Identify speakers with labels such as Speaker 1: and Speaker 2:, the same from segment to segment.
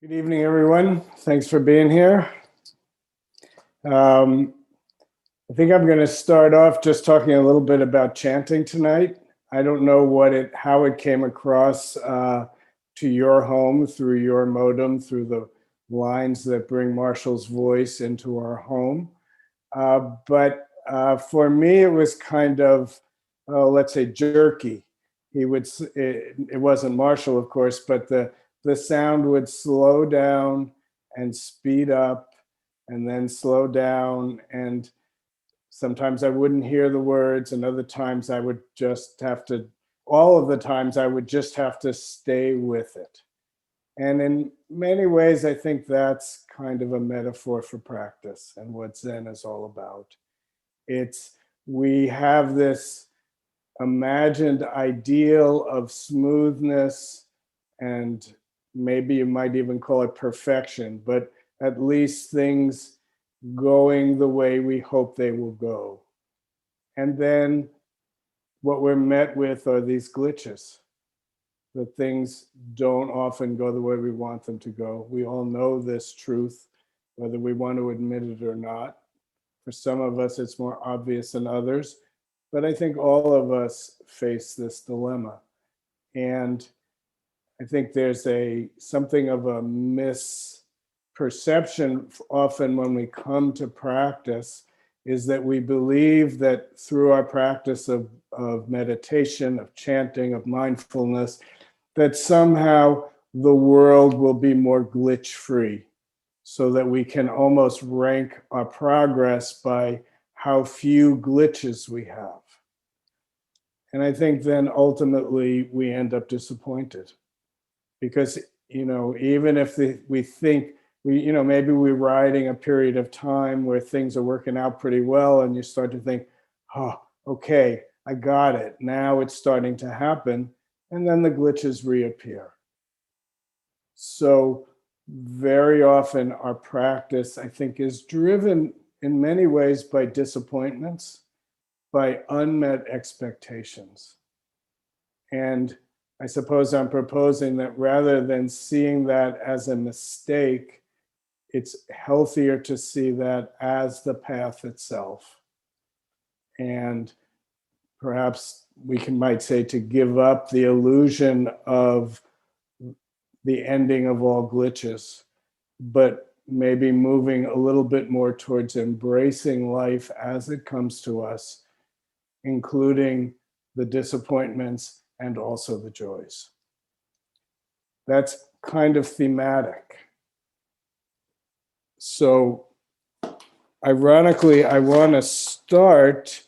Speaker 1: Good evening, everyone. Thanks for being here. Um, I think I'm going to start off just talking a little bit about chanting tonight. I don't know how it came across to your home through your modem, through the lines that bring Marshall's voice into our home. But for me, it was kind of, let's say, jerky. It wasn't Marshall, of course, but the sound would slow down and speed up and then slow down. And sometimes I wouldn't hear the words, and other times I would just have to, all of the times I would just have to stay with it. And in many ways, I think that's kind of a metaphor for practice and what Zen is all about. We have this imagined ideal of smoothness, and maybe you might even call it perfection, but at least things going the way we hope they will go. And then what we're met with are these glitches, that things don't often go the way we want them to go. We all know this truth, whether we want to admit it or not. For some of us, it's more obvious than others, but I think all of us face this dilemma. And I think there's something of a misperception often when we come to practice, is that we believe that through our practice of meditation, of chanting, of mindfulness, that somehow the world will be more glitch-free, so that we can almost rank our progress by how few glitches we have. And I think then ultimately we end up disappointed. Because, even if we think, maybe we're riding a period of time where things are working out pretty well, and you start to think, oh, okay, I got it. Now it's starting to happen. And then the glitches reappear. So very often our practice, I think, is driven in many ways by disappointments, by unmet expectations. And I suppose I'm proposing that rather than seeing that as a mistake, it's healthier to see that as the path itself. And perhaps might say to give up the illusion of the ending of all glitches, but maybe moving a little bit more towards embracing life as it comes to us, including the disappointments and also the joys. That's kind of thematic. So ironically, I want to start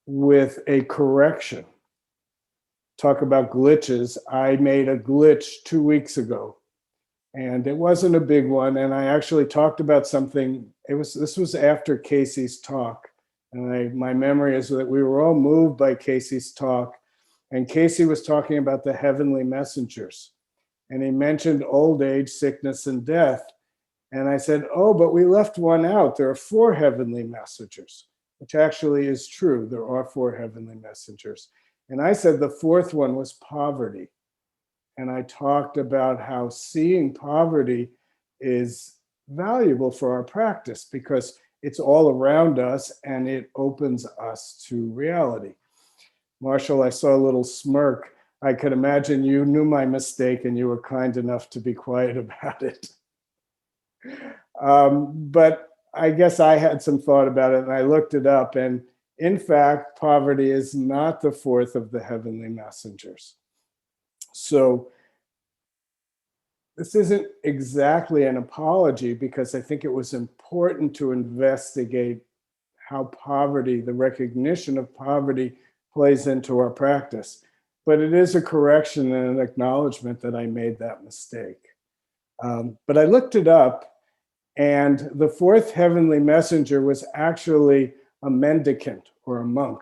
Speaker 1: with a correction. Talk about glitches. I made a glitch 2 weeks ago, and it wasn't a big one. And I actually talked about something. This was after Casey's talk, and my memory is that we were all moved by Casey's talk. And Casey was talking about the heavenly messengers, and he mentioned old age, sickness, and death. And I said, oh, but we left one out. There are 4 heavenly messengers, which actually is true. There are 4 heavenly messengers. And I said the 4th one was poverty. And I talked about how seeing poverty is valuable for our practice because it's all around us and it opens us to reality. Marshall, I saw a little smirk. I could imagine you knew my mistake and you were kind enough to be quiet about it. But I guess I had some thought about it and I looked it up, and in fact, poverty is not the 4th of the heavenly messengers. So this isn't exactly an apology, because I think it was important to investigate how poverty, the recognition of poverty, plays into our practice. But it is a correction and an acknowledgement that I made that mistake. But I looked it up, and the 4th heavenly messenger was actually a mendicant or a monk.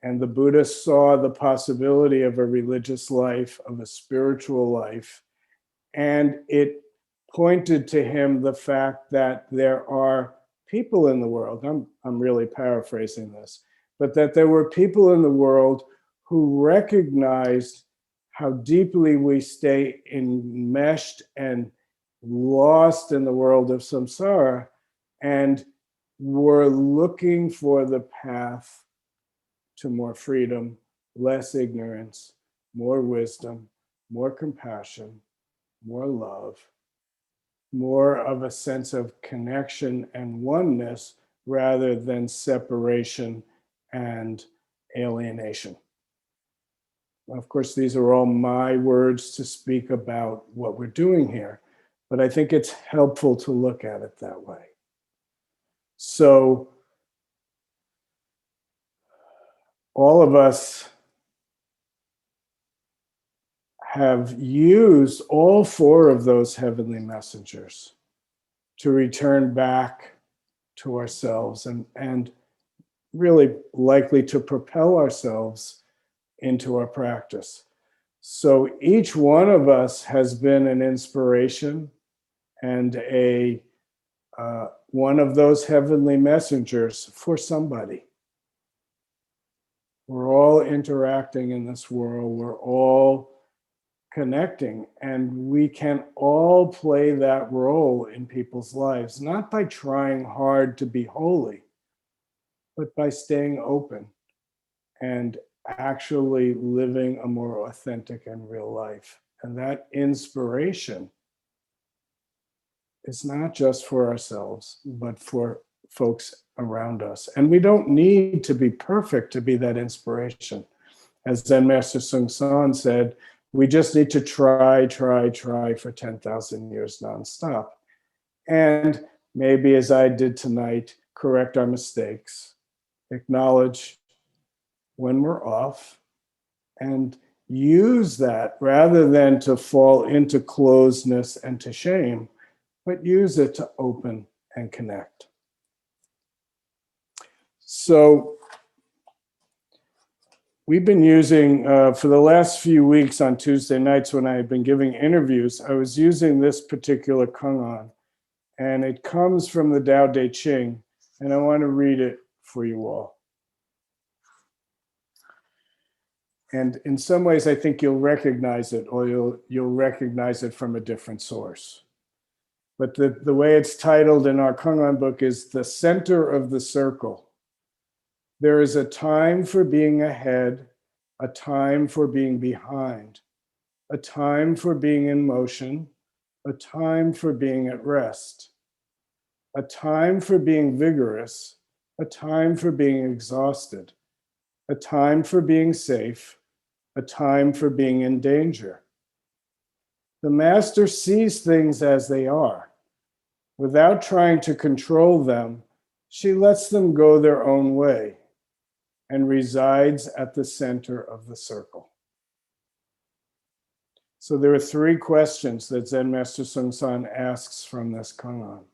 Speaker 1: And the Buddha saw the possibility of a religious life, of a spiritual life, and it pointed to him the fact that there are people in the world, I'm really paraphrasing this, but that there were people in the world who recognized how deeply we stay enmeshed and lost in the world of samsara, and we're looking for the path to more freedom, less ignorance, more wisdom, more compassion, more love, more of a sense of connection and oneness rather than separation and alienation. Of course, these are all my words to speak about what we're doing here, but I think it's helpful to look at it that way. So, all of us have used all four of those heavenly messengers to return back to ourselves and really likely to propel ourselves into our practice. So each one of us has been an inspiration and one of those heavenly messengers for somebody. We're all interacting in this world. We're all connecting, and we can all play that role in people's lives, not by trying hard to be holy, but by staying open and actually living a more authentic and real life. And that inspiration is not just for ourselves, but for folks around us. And we don't need to be perfect to be that inspiration. As Zen Master Bon said, we just need to try for 10,000 years nonstop. And maybe, as I did tonight, correct our mistakes, acknowledge when we're off, and use that rather than to fall into closedness and to shame, but use it to open and connect. So we've been using, for the last few weeks on Tuesday nights when I had been giving interviews, I was using this particular Kangan, and it comes from the Tao Te Ching, and I want to read it for you all. And in some ways, I think you'll recognize it, or you'll recognize it from a different source. But the way it's titled in our Kangan book is The Center of the Circle. There is a time for being ahead, a time for being behind, a time for being in motion, a time for being at rest, a time for being vigorous, a time for being exhausted, a time for being safe, a time for being in danger. The master sees things as they are. Without trying to control them, she lets them go their own way and resides at the center of the circle. So there are three questions that Zen Master Bon asks from this Kangan.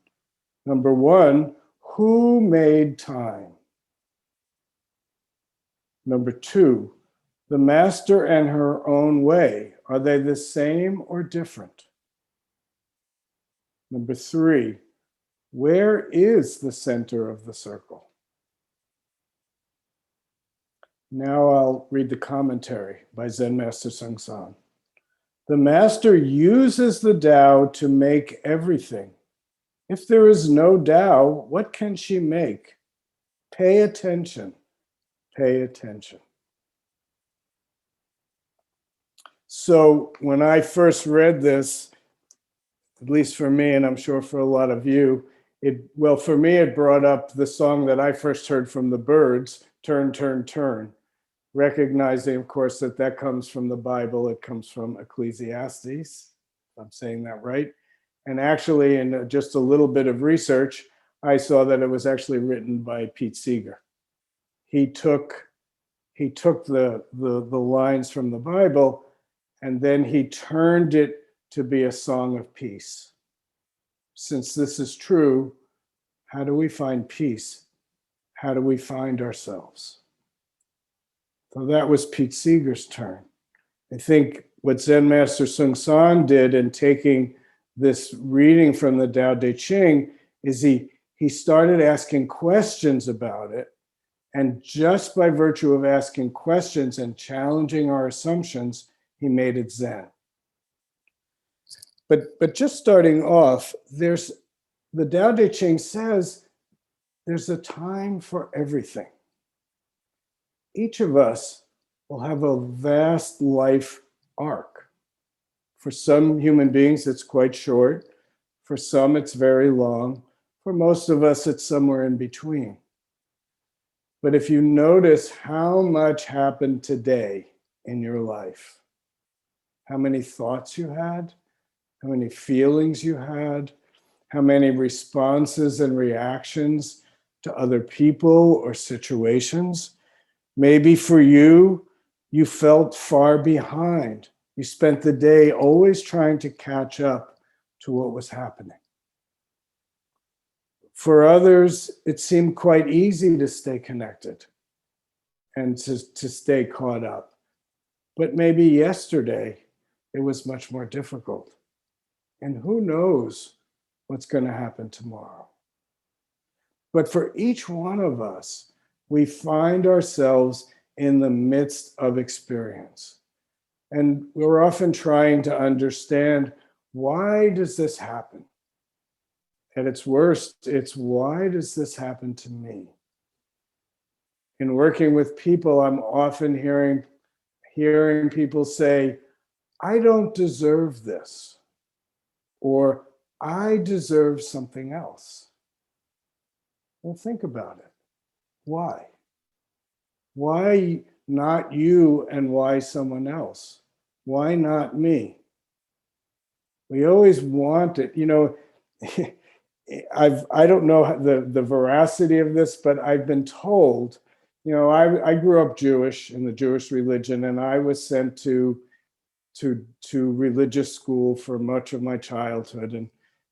Speaker 1: Number one, who made time? Number two, the master and her own way, are they the same or different? Number three, where is the center of the circle? Now I'll read the commentary by Zen Master Bon. The master uses the Tao to make everything. If there is no Tao, what can she make? Pay attention, pay attention. So when I first read this, at least for me, and I'm sure for a lot of you, for me, it brought up the song that I first heard from the Byrds, Turn, Turn, Turn, recognizing, of course, that comes from the Bible. It comes from Ecclesiastes, if I'm saying that right. And actually, in just a little bit of research, I saw that it was actually written by Pete Seeger. He took the lines from the Bible, and then he turned it to be a song of peace. Since this is true, how do we find peace? How do we find ourselves? So that was Pete Seeger's turn. I think what Zen Master Bon did in taking this reading from the Tao Te Ching is he started asking questions about it. And just by virtue of asking questions and challenging our assumptions, he made it Zen. But just starting off, the Tao Te Ching says there's a time for everything. Each of us will have a vast life arc. For some human beings, it's quite short. For some, it's very long. For most of us, it's somewhere in between. But if you notice how much happened today in your life, how many thoughts you had, how many feelings you had, how many responses and reactions to other people or situations. Maybe for you, you felt far behind. You spent the day always trying to catch up to what was happening. For others, it seemed quite easy to stay connected and to stay caught up. But maybe yesterday, it was much more difficult. And who knows what's going to happen tomorrow. But for each one of us, we find ourselves in the midst of experience. And we're often trying to understand, why does this happen? At its worst, it's why does this happen to me? In working with people, I'm often hearing people say, I don't deserve this, or I deserve something else. Well, think about it. Why? Why not you and why someone else? Why not me? We always want it. You know, I don't know the veracity of this, but I've been told, you know, I grew up Jewish in the Jewish religion, and I was sent to religious school for much of my childhood, and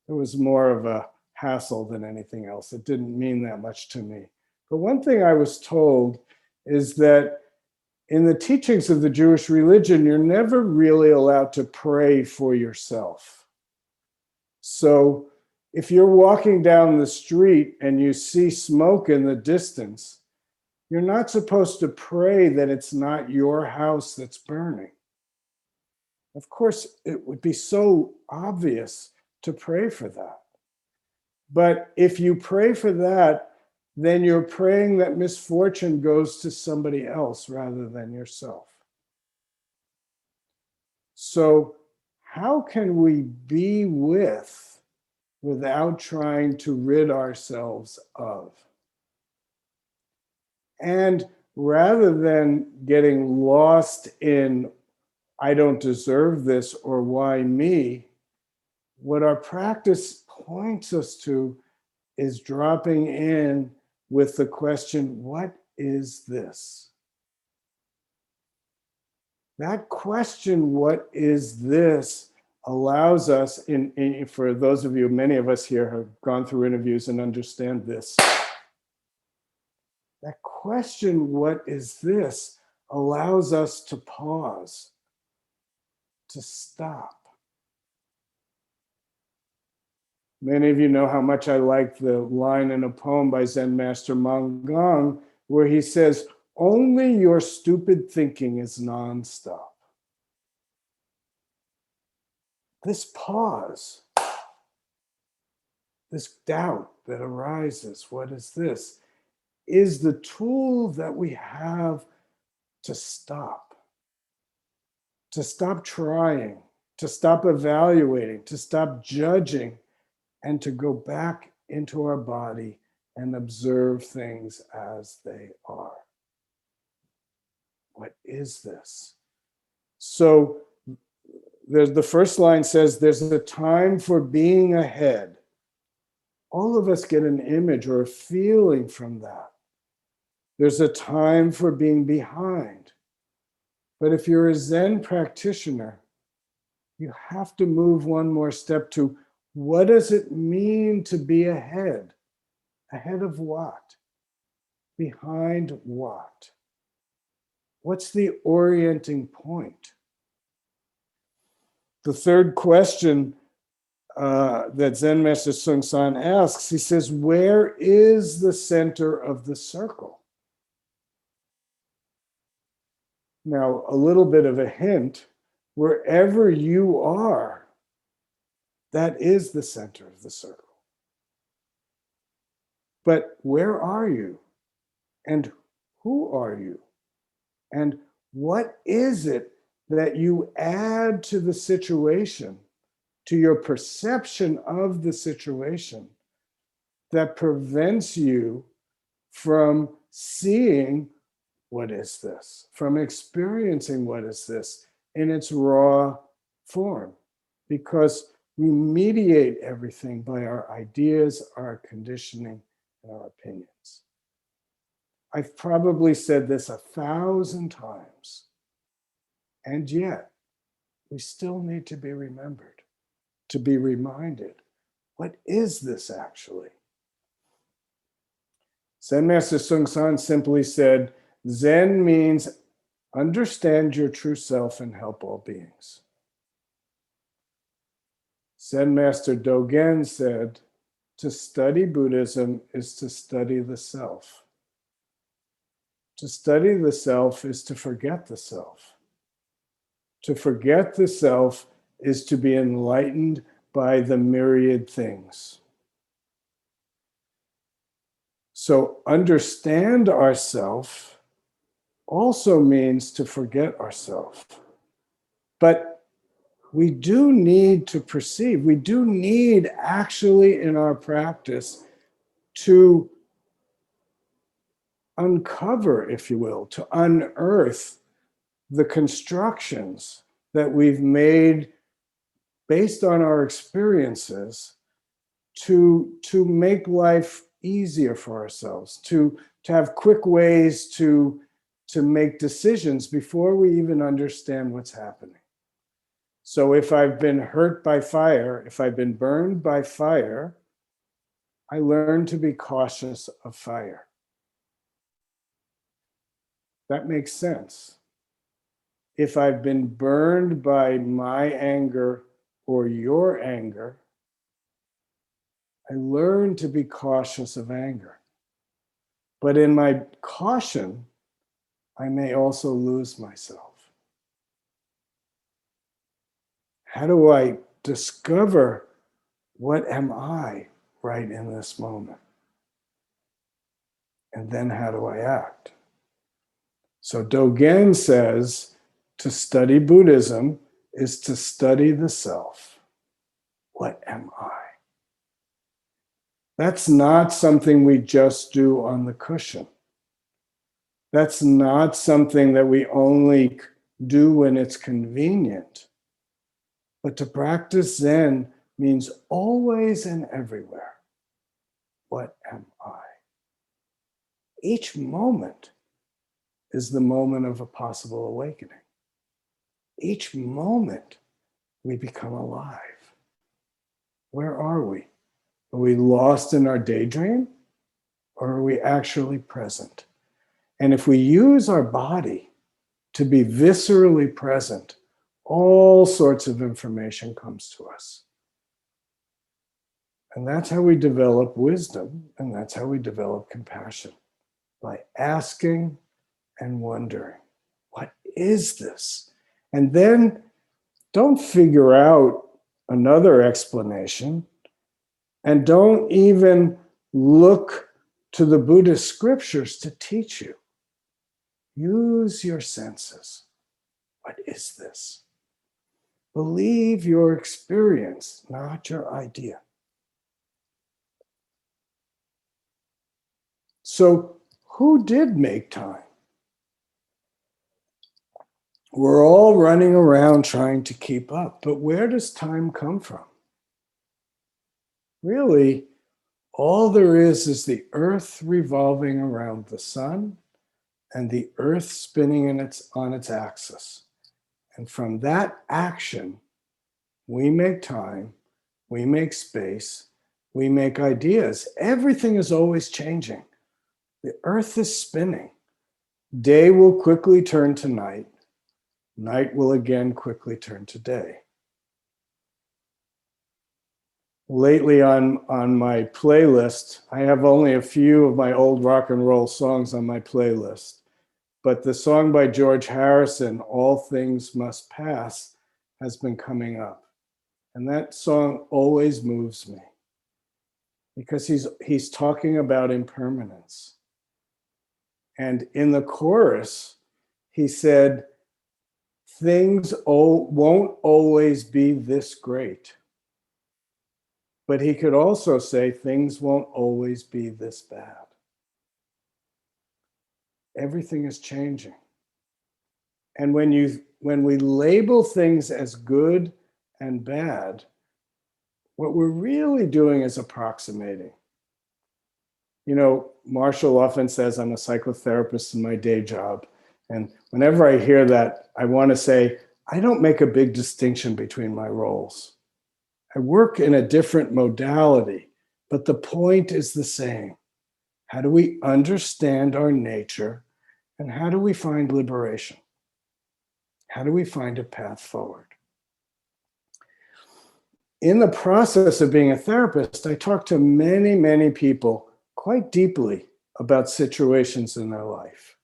Speaker 1: it was more of a hassle than anything else. It didn't mean that much to me. But one thing I was told is that in the teachings of the Jewish religion, you're never really allowed to pray for yourself. So if you're walking down the street and you see smoke in the distance, you're not supposed to pray that it's not your house that's burning. Of course, it would be so obvious to pray for that. But if you pray for that, then you're praying that misfortune goes to somebody else rather than yourself. So how can we be without trying to rid ourselves of? And rather than getting lost in, I don't deserve this, or why me, what our practice points us to is dropping in with the question, what is this? That question, what is this, allows us, for those of you, many of us here have gone through interviews and understand this. That question, what is this, allows us to pause, to stop. Many of you know how much I like the line in a poem by Zen Master Bon Soeng, where he says, only your stupid thinking is nonstop. This pause, this doubt that arises, what is this, is the tool that we have to stop trying, to stop evaluating, to stop judging, and to go back into our body and observe things as they are. What is this? So the first line says, there's a time for being ahead. All of us get an image or a feeling from that. There's a time for being behind. But if you're a Zen practitioner, you have to move one more step to, what does it mean to be ahead? Ahead of what? Behind what? What's the orienting point? The third question that Zen Master Soeng San asks, he says, where is the center of the circle? Now, a little bit of a hint, wherever you are, that is the center of the circle. But where are you? And who are you? And what is it that you add to the situation, to your perception of the situation, that prevents you from seeing what is this, from experiencing what is this in its raw form? Because we mediate everything by our ideas, our conditioning, and our opinions. I've probably said this 1,000 times, and yet we still need to be remembered, to be reminded, what is this actually? Zen Master Bon Soeng simply said, Zen means understand your true self and help all beings. Zen Master Dogen said, to study Buddhism is to study the self. To study the self is to forget the self. To forget the self is to be enlightened by the myriad things. So understand ourself also means to forget ourself. But we do need to perceive, we do need actually in our practice to uncover, if you will, to unearth the constructions that we've made based on our experiences to make life easier for ourselves, to have quick ways to make decisions before we even understand what's happening. So if I've been hurt by fire, if I've been burned by fire, I learn to be cautious of fire. That makes sense. If I've been burned by my anger or your anger, I learn to be cautious of anger. But in my caution, I may also lose myself. How do I discover what am I right in this moment? And then how do I act? So Dogen says to study Buddhism is to study the self. What am I? That's not something we just do on the cushion. That's not something that we only do when it's convenient. But to practice Zen means always and everywhere. What am I? Each moment is the moment of a possible awakening. Each moment we become alive. Where are we? Are we lost in our daydream? Or are we actually present? And if we use our body to be viscerally present, all sorts of information comes to us. And that's how we develop wisdom, and that's how we develop compassion, by asking and wondering, what is this? And then don't figure out another explanation, and don't even look to the Buddhist scriptures to teach you. Use your senses. What is this? Believe your experience, not your idea. So, who did make time? We're all running around trying to keep up, but where does time come from? Really, all there is the earth revolving around the sun and the earth spinning on its axis. And from that action, we make time, we make space, we make ideas. Everything is always changing. The earth is spinning. Day will quickly turn to night. Night will again quickly turn to day. Lately on my playlist, I have only a few of my old rock and roll songs on my playlist. But the song by George Harrison, All Things Must Pass, has been coming up. And that song always moves me because he's talking about impermanence. And in the chorus, he said, things won't always be this great. But he could also say, things won't always be this bad. Everything is changing. And when we label things as good and bad, what we're really doing is approximating. You know, Marshall often says, I'm a psychotherapist in my day job. And whenever I hear that, I want to say, I don't make a big distinction between my roles. I work in a different modality, but the point is the same. How do we understand our nature, and how do we find liberation? How do we find a path forward? In the process of being a therapist, I talk to many, many people quite deeply about situations in their life.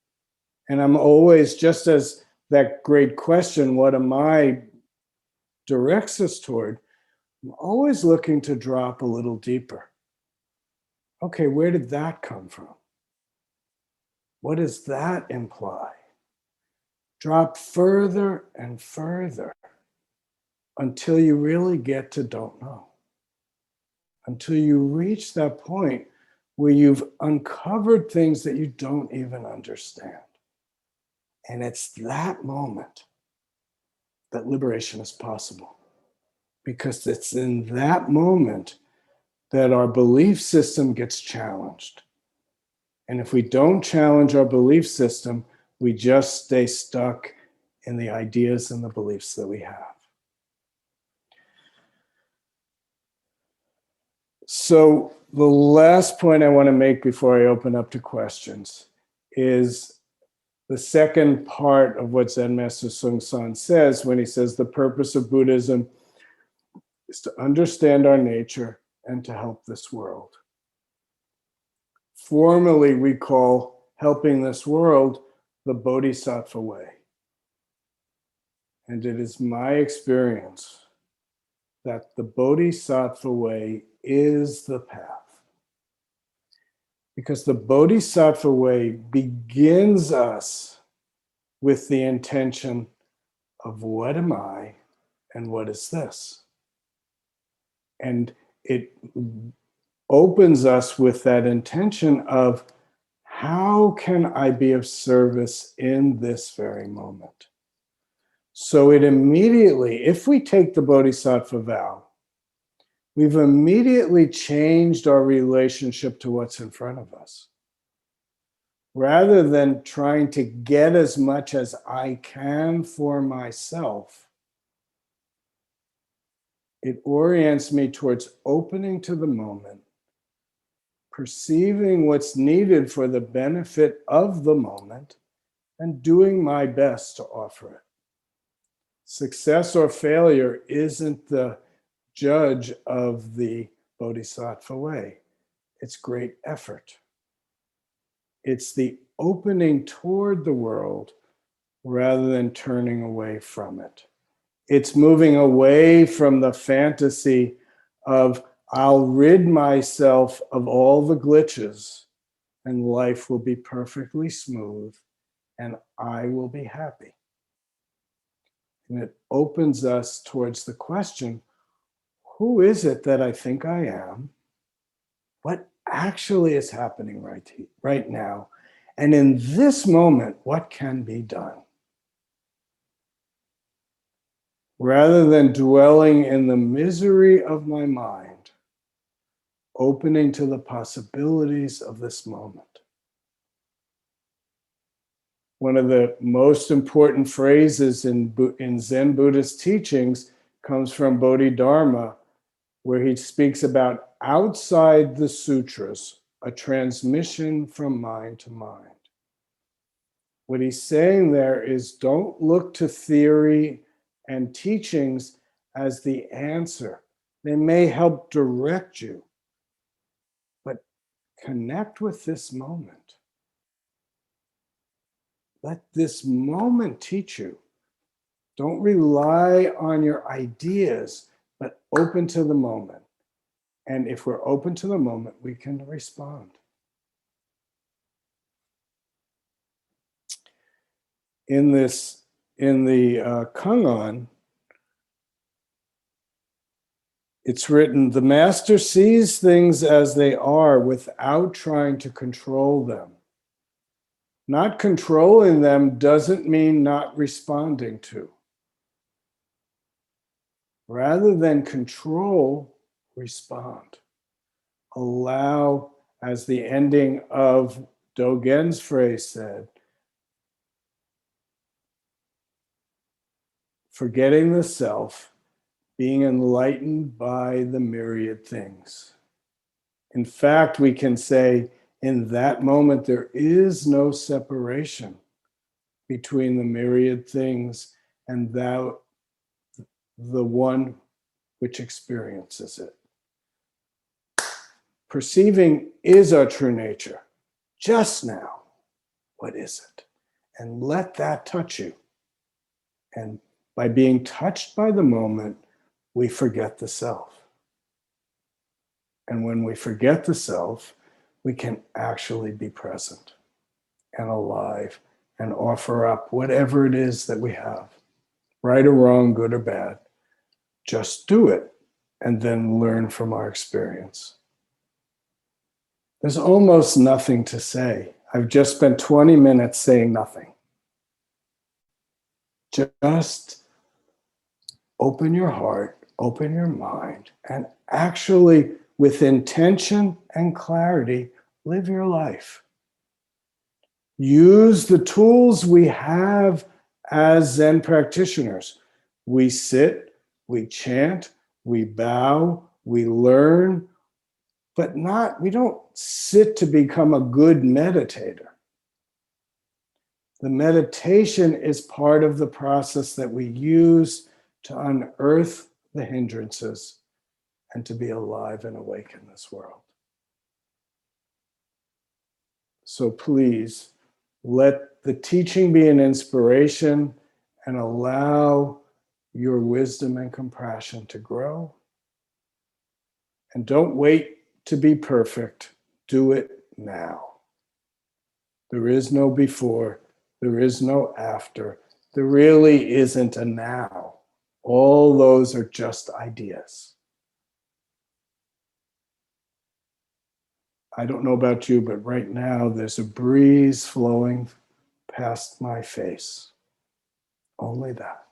Speaker 1: And I'm always, just as that great question, what am I, directs us toward, I'm always looking to drop a little deeper. Okay, where did that come from? What does that imply? Drop further and further until you really get to don't know. Until you reach that point where you've uncovered things that you don't even understand. And it's that moment that liberation is possible. Because it's in that moment that our belief system gets challenged. And if we don't challenge our belief system, we just stay stuck in the ideas and the beliefs that we have. So the last point I want to make before I open up to questions is the second part of what Zen Master Bon Soeng says when he says the purpose of Buddhism is to understand our nature and to help this world. Formally, we call helping this world the bodhisattva way. And it is my experience that the bodhisattva way is the path. Because the bodhisattva way begins us with the intention of what am I and what is this? And it opens us with that intention of how can I be of service in this very moment? So it immediately, if we take the bodhisattva vow, we've immediately changed our relationship to what's in front of us. Rather than trying to get as much as I can for myself, it orients me towards opening to the moment, perceiving what's needed for the benefit of the moment, and doing my best to offer it. Success or failure isn't the judge of the bodhisattva way. It's great effort. It's the opening toward the world rather than turning away from it. It's moving away from the fantasy of I'll rid myself of all the glitches and life will be perfectly smooth and I will be happy. And it opens us towards the question, who is it that I think I am? What actually is happening right now? And in this moment, what can be done? Rather than dwelling in the misery of my mind, opening to the possibilities of this moment. One of the most important phrases in Zen Buddhist teachings comes from Bodhidharma, where he speaks about outside the sutras, a transmission from mind to mind. What he's saying there is don't look to theory and teachings as the answer. They may help direct you, but connect with this moment. Let this moment teach you Don't rely on your ideas, but open to the moment. And if we're open to the moment, we can respond. In the Kangon, it's written, the master sees things as they are without trying to control them. Not controlling them doesn't mean not responding to. Rather than control, respond. Allow, as the ending of Dogen's phrase said, forgetting the self, being enlightened by the myriad things. In fact, we can say in that moment, there is no separation between the myriad things and thou, the one which experiences it. Perceiving is our true nature. Just now, what is it? And let that touch you. And by being touched by the moment, we forget the self. And when we forget the self, we can actually be present and alive and offer up whatever it is that we have, right or wrong, good or bad. Just do it and then learn from our experience. There's almost nothing to say. I've just spent 20 minutes saying nothing. Just open your heart, open your mind, and actually, with intention and clarity, live your life. Use the tools we have as Zen practitioners. We sit, we chant, we bow, we learn, but we don't sit to become a good meditator. The meditation is part of the process that we use to unearth the hindrances and to be alive and awake in this world. So please, let the teaching be an inspiration and allow your wisdom and compassion to grow. And don't wait to be perfect. Do it now. There is no before. There is no after. There really isn't a now. All those are just ideas. I don't know about you, but right now there's a breeze flowing past my face. Only that.